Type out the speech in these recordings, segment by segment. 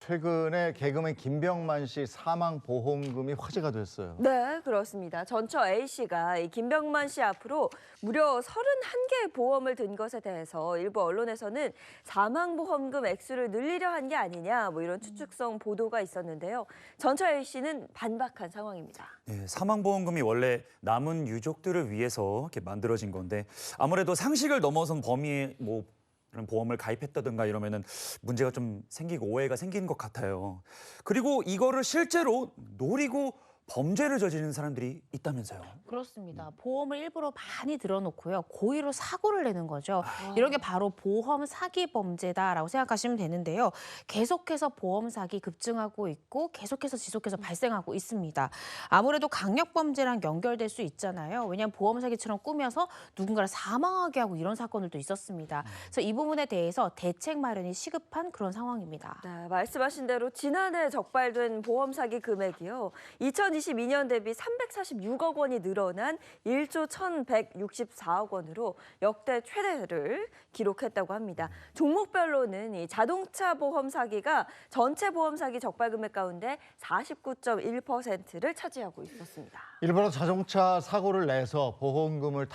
최근에 개그맨 김병만 씨 사망 보험금이 화제가 됐어요. 네, 그렇습니다. 전처 A씨가 이 김병만 씨 앞으로 무려 31개의 보험을 든 것에 대해서 일부 언론에서는 사망보험금 액수를 늘리려 한 게 아니냐 뭐 이런 추측성 보도가 있었는데요. 전처 A씨는 반박한 상황입니다. 네, 사망보험금이 원래 남은 유족들을 위해서 이렇게 만들어진 건데 아무래도 상식을 넘어선 범위에 뭐 그런 보험을 가입했다든가 이러면은 문제가 좀 생기고 오해가 생기는 것 같아요. 그리고 이거를 실제로 노리고 범죄를 저지르는 사람들이 있다면서요. 그렇습니다. 보험을 일부러 많이 들어놓고요. 고의로 사고를 내는 거죠. 이런 게 바로 보험 사기 범죄다라고 생각하시면 되는데요. 계속해서 보험 사기 급증하고 있고 계속해서 지속해서 발생하고 있습니다. 아무래도 강력 범죄랑 연결될 수 있잖아요. 왜냐하면 보험 사기처럼 꾸며서 누군가를 사망하게 하고 이런 사건들도 있었습니다. 그래서 이 부분에 대해서 대책 마련이 시급한 그런 상황입니다. 네, 말씀하신 대로 지난해 적발된 보험 사기 금액이요. 2022년 대비 346억 원이 늘어난 1조 1,164억 원으로 역대 최대를 기록했다고 합니다. 종목별로는 이 자동차 보험 사기가 전체 보험 사기 적발 금액 가운데 49.1%를 차지하고 있었습니다. 일부러 자동차 사고를 내서 보험금을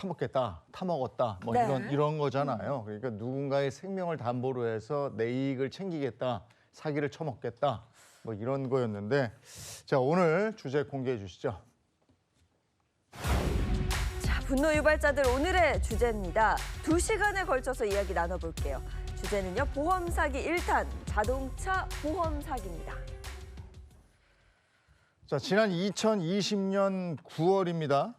타먹었다, 뭐 네. 이런 거잖아요. 그러니까 누군가의 생명을 담보로 해서 내 이익을 챙기겠다, 사기를 쳐먹겠다, 뭐 이런 거였는데, 자, 오늘 주제 공개해 주시죠. 자, 분노 유발자들 오늘의 주제입니다. 2시간에 걸쳐서 이야기 나눠볼게요. 주제는요, 보험 사기 1탄, 자동차 보험 사기입니다. 자, 지난 2020년 9월입니다.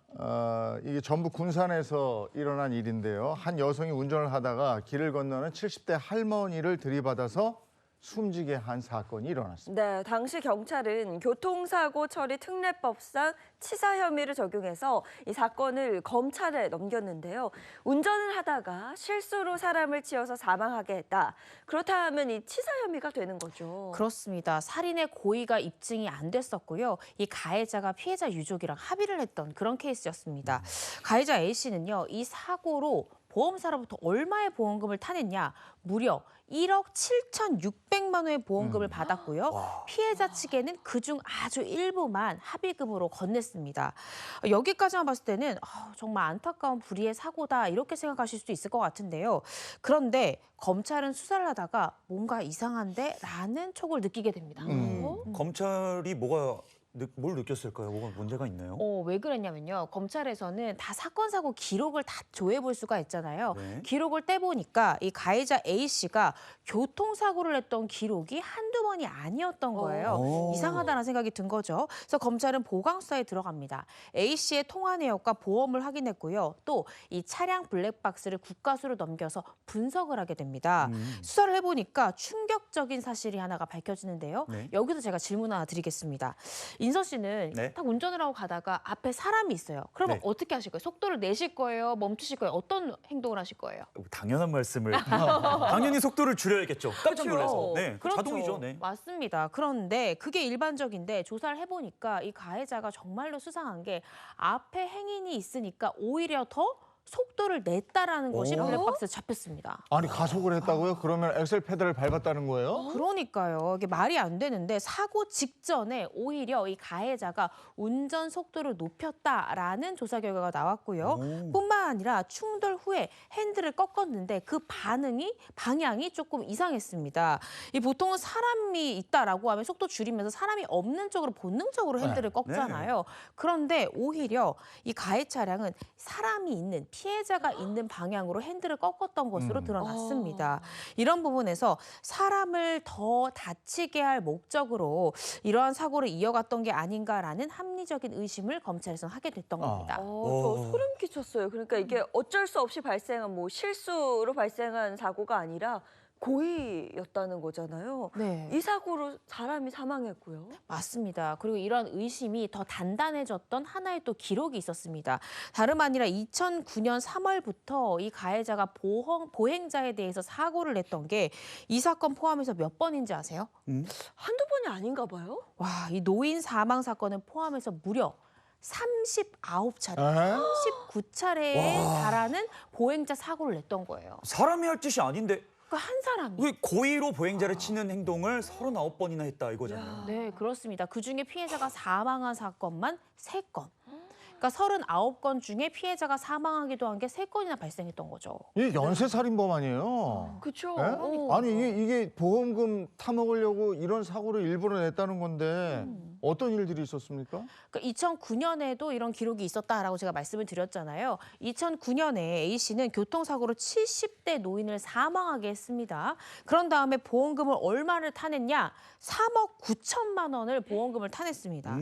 이게 전북 군산에서 일어난 일인데요. 한 여성이 운전을 하다가 길을 건너는 70대 할머니를 들이받아서 숨지게 한 사건이 일어났습니다. 네, 당시 경찰은 교통사고 처리 특례법상 치사 혐의를 적용해서 이 사건을 검찰에 넘겼는데요. 운전을 하다가 실수로 사람을 치어서 사망하게 했다. 그렇다면 이 치사 혐의가 되는 거죠. 그렇습니다. 살인의 고의가 입증이 안 됐었고요. 이 가해자가 피해자 유족이랑 합의를 했던 그런 케이스였습니다. 가해자 A씨는요. 이 사고로 보험사로부터 얼마의 보험금을 타냈냐? 무려 1억 7,600만 원의 보험금을 받았고요. 피해자 측에는 그중 아주 일부만 합의금으로 건넸습니다. 여기까지만 봤을 때는 정말 안타까운 불의의 사고다 이렇게 생각하실 수도 있을 것 같은데요. 그런데 검찰은 수사를 하다가 뭔가 이상한데? 라는 촉을 느끼게 됩니다. 검찰이 뭘 느꼈을까요? 뭐가 문제가 있나요? 왜 그랬냐면요. 검찰에서는 다 사건 사고 기록을 다 조회해 볼 수가 있잖아요. 네. 기록을 떼보니까 이 가해자 A씨가 교통사고를 했던 기록이 한두 번이 아니었던 거예요. 이상하다는 생각이 든 거죠. 그래서 검찰은 보강 수사에 들어갑니다. A씨의 통화 내역과 보험을 확인했고요. 또 이 차량 블랙박스를 국가수로 넘겨서 분석을 하게 됩니다. 수사를 해보니까 충격적인 사실이 하나가 밝혀지는데요. 네. 여기서 제가 질문 하나 드리겠습니다. 인서 씨는 네. 딱 운전을 하고 가다가 앞에 사람이 있어요. 그러면 네. 어떻게 하실 거예요? 속도를 내실 거예요? 멈추실 거예요? 어떤 행동을 하실 거예요? 당연한 말씀을. 당연히 속도를 줄여야겠죠. 깜짝 그렇죠. 놀라서. 네, 그렇죠. 자동이죠. 네. 맞습니다. 그런데 그게 일반적인데 조사를 해보니까 이 가해자가 정말로 수상한 게 앞에 행인이 있으니까 오히려 더 속도를 냈다라는 것이 블랙박스에 잡혔습니다. 아니, 가속을 했다고요? 그러면 엑셀 페달을 밟았다는 거예요? 그러니까요. 이게 말이 안 되는데 사고 직전에 오히려 이 가해자가 운전 속도를 높였다라는 조사 결과가 나왔고요. 뿐만 아니라 충돌 후에 핸들을 꺾었는데 그 방향이 조금 이상했습니다. 이 보통은 사람이 있다라고 하면 속도 줄이면서 사람이 없는 쪽으로 본능적으로 핸들을 꺾잖아요. 그런데 오히려 이 가해 차량은 사람이 있는 피해자가 있는 방향으로 핸들을 꺾었던 것으로 드러났습니다. 이런 부분에서 사람을 더 다치게 할 목적으로 이러한 사고를 이어갔던 게 아닌가라는 합리적인 의심을 검찰에서 하게 됐던 겁니다. 저 소름 끼쳤어요. 그러니까 이게 어쩔 수 없이 발생한 뭐 실수로 발생한 사고가 아니라 고의였다는 거잖아요. 네. 이 사고로 사람이 사망했고요. 맞습니다. 그리고 이런 의심이 더 단단해졌던 하나의 또 기록이 있었습니다. 다름 아니라 2009년 3월부터 이 가해자가 보행자에 대해서 사고를 냈던 게 이 사건 포함해서 몇 번인지 아세요? 한두 번이 아닌가 봐요. 와, 이 노인 사망 사건을 포함해서 무려 39차례, 39차례에 달하는 보행자 사고를 냈던 거예요. 사람이 할 짓이 아닌데 그러니까 한 사람이. 왜 고의로 보행자를 치는 행동을 39번이나 했다 이거잖아요. 네, 그렇습니다. 그중에 피해자가 사망한 사건만 3건. 그러니까 39건 중에 피해자가 사망하기도 한 게 3건이나 발생했던 거죠. 이게 연쇄살인범 아니에요? 그렇죠. 예? 아니 이게 보험금 타먹으려고 이런 사고를 일부러 냈다는 건데 어떤 일들이 있었습니까? 그러니까 2009년에도 이런 기록이 있었다라고 제가 말씀을 드렸잖아요. 2009년에 A 씨는 교통사고로 70대 노인을 사망하게 했습니다. 그런 다음에 보험금을 얼마를 타냈냐? 3억 9천만 원을 보험금을 타냈습니다.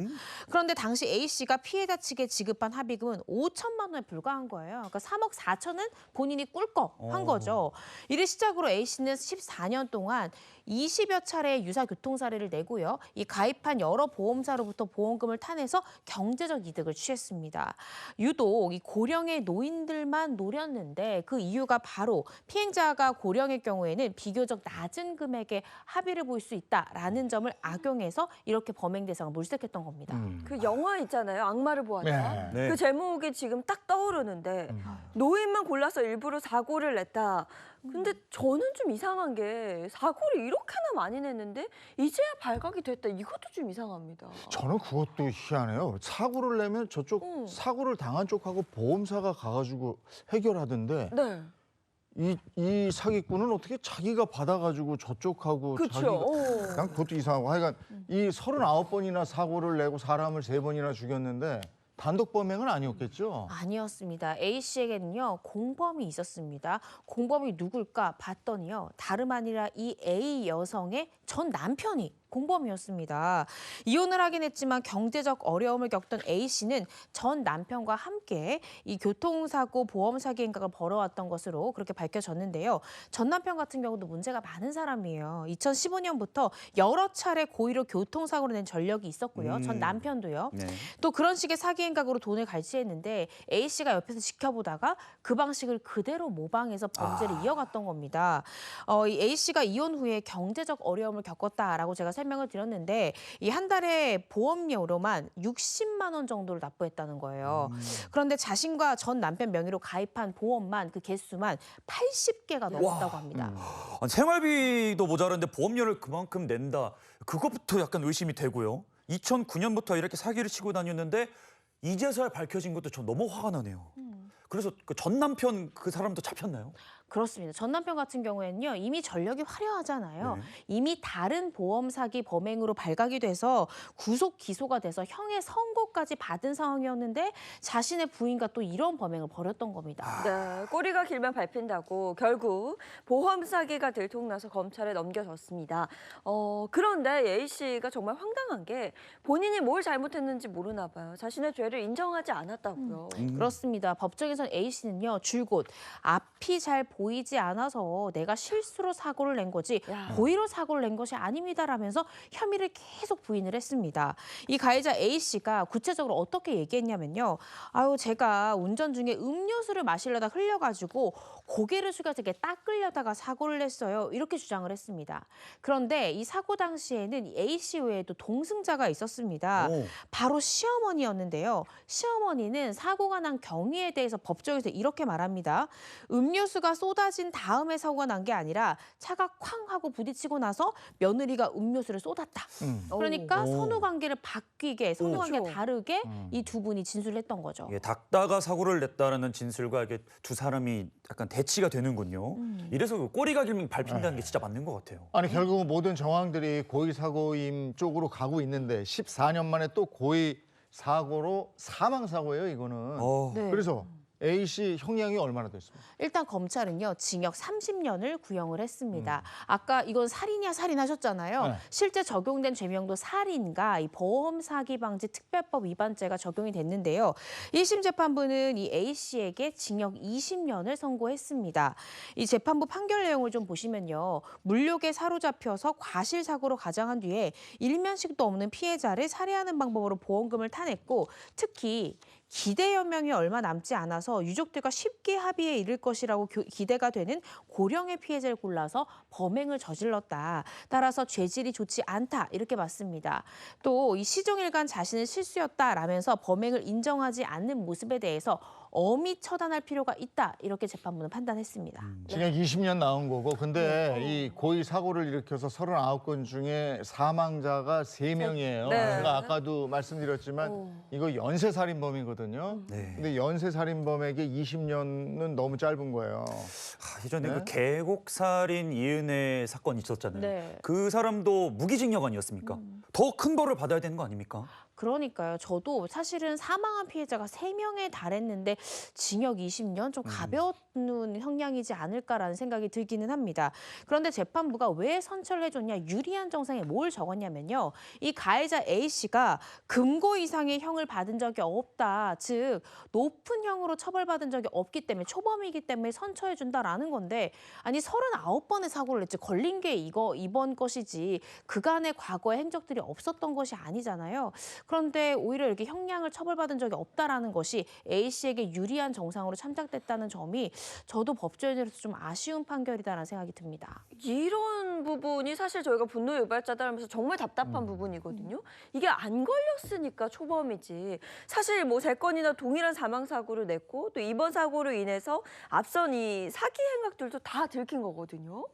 그런데 당시 A 씨가 피해자 측에 지급한 합의금은 5천만 원에 불과한 거예요. 그러니까 3억 4천은 본인이 꿀꺽 한 거죠. 이를 시작으로 A 씨는 14년 동안 20여 차례의 유사 교통 사례를 내고요. 이 가입한 여러 보험사로부터 보험금을 타내서 경제적 이득을 취했습니다. 유독 이 고령의 노인들만 노렸는데 그 이유가 바로 피해자가 고령의 경우에는 비교적 낮은 금액의 합의를 볼 수 있다라는 점을 악용해서 이렇게 범행 대상을 물색했던 겁니다. 그 영화 있잖아요. 악마를 보았다. 네. 네. 그 제목이 지금 딱 떠오르는데 노인만 골라서 일부러 사고를 냈다. 근데 저는 좀 이상한 게 사고를 이렇게나 많이 냈는데 이제야 발각이 됐다. 이것도 좀 이상합니다. 저는 그것도 희한해요. 사고를 내면 저쪽 사고를 당한 쪽하고 보험사가 가가지고 해결하던데 네. 이 사기꾼은 어떻게 자기가 받아가지고 저쪽하고 그렇죠. 난 그것도 이상하고 하여간 이 39번이나 사고를 내고 사람을 3번이나 죽였는데 단독 범행은 아니었겠죠? 아니었습니다. A 씨에게는요 공범이 있었습니다. 공범이 누굴까 봤더니요 다름 아니라 이 A 여성의 전 남편이 공범이었습니다. 이혼을 하긴 했지만 경제적 어려움을 겪던 A 씨는 전 남편과 함께 이 교통사고 보험 사기 행각을 벌어왔던 것으로 그렇게 밝혀졌는데요. 전 남편 같은 경우도 문제가 많은 사람이에요. 2015년부터 여러 차례 고의로 교통사고를 낸 전력이 있었고요. 전 남편도요. 네. 또 그런 식의 사기 행각으로 돈을 갈취했는데 A 씨가 옆에서 지켜보다가 그 방식을 그대로 모방해서 범죄를 이어갔던 겁니다. 이 A 씨가 이혼 후에 경제적 어려움을 겪었다라고 제가 설명을 드렸는데 이 한 달에 보험료로만 60만 원 정도를 납부했다는 거예요. 그런데 자신과 전 남편 명의로 가입한 보험만 그 개수만 80개가 넘었다고 합니다. 아니, 생활비도 모자란데 보험료를 그만큼 낸다. 그것부터 약간 의심이 되고요. 2009년부터 이렇게 사기를 치고 다녔는데 이제서야 밝혀진 것도 전 너무 화가 나네요. 그래서 그 전 남편 그 사람도 잡혔나요? 그렇습니다. 전 남편 같은 경우에는요. 이미 전력이 화려하잖아요. 네. 이미 다른 보험 사기 범행으로 발각이 돼서 구속 기소가 돼서 형의 선고까지 받은 상황이었는데 자신의 부인과 또 이런 범행을 벌였던 겁니다. 네, 꼬리가 길면 밟힌다고 결국 보험 사기가 들통나서 검찰에 넘겨졌습니다. 그런데 A 씨가 정말 황당한 게 본인이 뭘 잘못했는지 모르나 봐요. 자신의 죄를 인정하지 않았다고요. 그렇습니다. 법정에선 A 씨는요. 줄곧 앞이 잘 보이지 않아서 내가 실수로 사고를 낸 거지 야. 고의로 사고를 낸 것이 아닙니다라면서 혐의를 계속 부인을 했습니다. 이 가해자 A 씨가 구체적으로 어떻게 얘기했냐면요. 아유 제가 운전 중에 음료수를 마시려다 흘려가지고 고개를 숙여서 이렇게 닦으려다가 사고를 냈어요. 이렇게 주장을 했습니다. 그런데 이 사고 당시에는 이 A 씨 외에도 동승자가 있었습니다. 오. 바로 시어머니였는데요. 시어머니는 사고가 난 경위에 대해서 법정에서 이렇게 말합니다. 음료수가 쏟아진 다음에 사고가 난 게 아니라 차가 쾅 하고 부딪히고 나서 며느리가 음료수를 쏟았다. 그러니까 오. 선후 관계를 바뀌게, 선후 관계 그렇죠. 다르게 이 두 분이 진술을 했던 거죠. 이게 닦다가 사고를 냈다라는 진술과 이게 두 사람이 약간 대치가 되는군요. 이래서 그 꼬리가 길면 밟힌다는 게 진짜 맞는 것 같아요. 아니 결국은 모든 정황들이 고의 사고임 쪽으로 가고 있는데 14년 만에 또 고의 사고로 사망 사고예요, 이거는. 네. 그래서 A 씨 형량이 얼마나 됐습니까? 일단 검찰은요 징역 30년을 구형을 했습니다. 아까 이건 살인이야 살인하셨잖아요. 네. 실제 적용된 죄명도 살인과 이 보험 사기 방지 특별법 위반죄가 적용이 됐는데요. 1심 재판부는 이 A 씨에게 징역 20년을 선고했습니다. 이 재판부 판결 내용을 좀 보시면요. 물욕에 사로잡혀서 과실 사고로 가장한 뒤에 일면식도 없는 피해자를 살해하는 방법으로 보험금을 타냈고 특히 기대 연명이 얼마 남지 않아서 유족들과 쉽게 합의에 이를 것이라고 기대가 되는 고령의 피해자를 골라서 범행을 저질렀다. 따라서 죄질이 좋지 않다. 이렇게 봤습니다. 또 이 시종일관 자신은 실수였다라면서 범행을 인정하지 않는 모습에 대해서 엄히 처단할 필요가 있다 이렇게 재판부는 판단했습니다. 징역 20년 나온 거고, 근데 네. 이 고의 사고를 일으켜서 39건 중에 사망자가 3명이에요. 네. 제가 아까도 말씀드렸지만 이거 연쇄살인범이거든요. 네. 근데 연쇄살인범에게 20년은 너무 짧은 거예요. 예전에 네? 그 계곡살인 이은혜 사건 있었잖아요. 네. 그 사람도 무기징역 아니었습니까? 더 큰 벌을 받아야 되는 거 아닙니까? 그러니까요. 저도 사실은 사망한 피해자가 3명에 달했는데 징역 20년 좀 가벼운 형량이지 않을까라는 생각이 들기는 합니다. 그런데 재판부가 왜 선처를 해줬냐, 유리한 정상에 뭘 적었냐면요. 이 가해자 A씨가 금고 이상의 형을 받은 적이 없다. 즉 높은 형으로 처벌받은 적이 없기 때문에, 초범이기 때문에 선처해준다라는 건데, 아니 39번의 사고를 냈지 걸린 게 이번 것이지 그간의 과거의 행적들이 없었던 것이 아니잖아요. 그런데 오히려 이렇게 형량을 처벌받은 적이 없다라는 것이 A씨에게 유리한 정상으로 참작됐다는 점이 저도 법조인으로서 좀 아쉬운 판결이다라는 생각이 듭니다. 이런 부분이 사실 저희가 분노 유발자다 하면서 정말 답답한 부분이거든요. 이게 안 걸렸으니까 초범이지. 사실 뭐 3건이나 동일한 사망 사고를 냈고 또 이번 사고로 인해서 앞선 이 사기 행각들도 다 들킨 거거든요.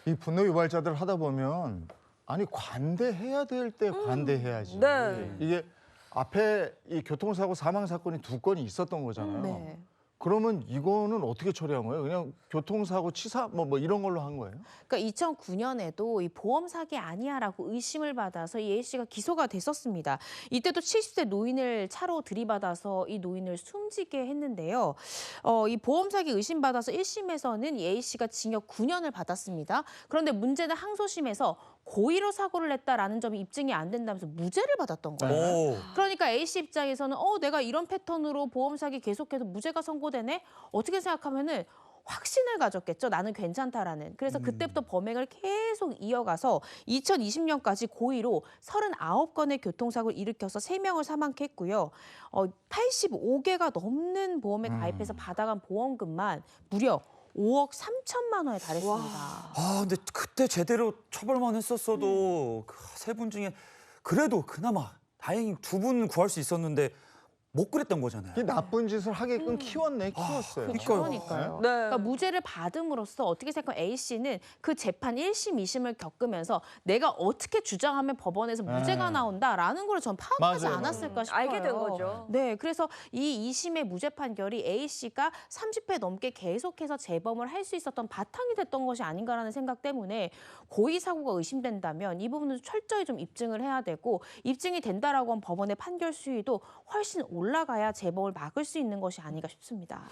이 분노 유발자들 하다 보면 아니 관대해야 될 때 관대해야지. 네. 이게 앞에 이 교통사고 사망 사건이 2건이 있었던 거잖아요. 네. 그러면 이거는 어떻게 처리한 거예요? 그냥 교통사고 치사 뭐 이런 걸로 한 거예요? 그러니까 2009년에도 이 보험 사기 아니야라고 의심을 받아서 이 A 씨가 기소가 됐었습니다. 이때도 70대 노인을 차로 들이받아서 이 노인을 숨지게 했는데요. 이 보험 사기 의심 받아서 1심에서는 이 A 씨가 징역 9년을 받았습니다. 그런데 문제는 항소심에서 고의로 사고를 냈다라는 점이 입증이 안 된다면서 무죄를 받았던 거예요. 오. 그러니까 A 씨 입장에서는 내가 이런 패턴으로 보험 사기 계속해서 무죄가 선고되네? 어떻게 생각하면은 확신을 가졌겠죠. 나는 괜찮다라는. 그래서 그때부터 범행을 계속 이어가서 2020년까지 고의로 39건의 교통사고를 일으켜서 3명을 사망케 했고요. 85개가 넘는 보험에 가입해서 받아간 보험금만 무려 5억 3천만 원에 달했습니다. 아, 근데 그때 제대로 처벌만 했었어도 그 3분 중에 그래도 그나마 다행히 2분 구할 수 있었는데 못 그랬던 거잖아요. 이 나쁜 짓을 하게끔 키웠어요. 그러니까요. 네. 그러니까 무죄를 받음으로써 어떻게 생각하면 A 씨는 그 재판 1심, 2심을 겪으면서 내가 어떻게 주장하면 법원에서 무죄가 나온다라는 걸 전 파악하지 맞아요, 않았을까 싶어요. 알게 된 거죠. 네, 그래서 이 2심의 무죄 판결이 A 씨가 30회 넘게 계속해서 재범을 할 수 있었던 바탕이 됐던 것이 아닌가라는 생각 때문에 고의 사고가 의심된다면 이 부분은 철저히 좀 입증을 해야 되고, 입증이 된다라고 하면 법원의 판결 수위도 훨씬 올라가야 재범을 막을 수 있는 것이 아닌가 싶습니다.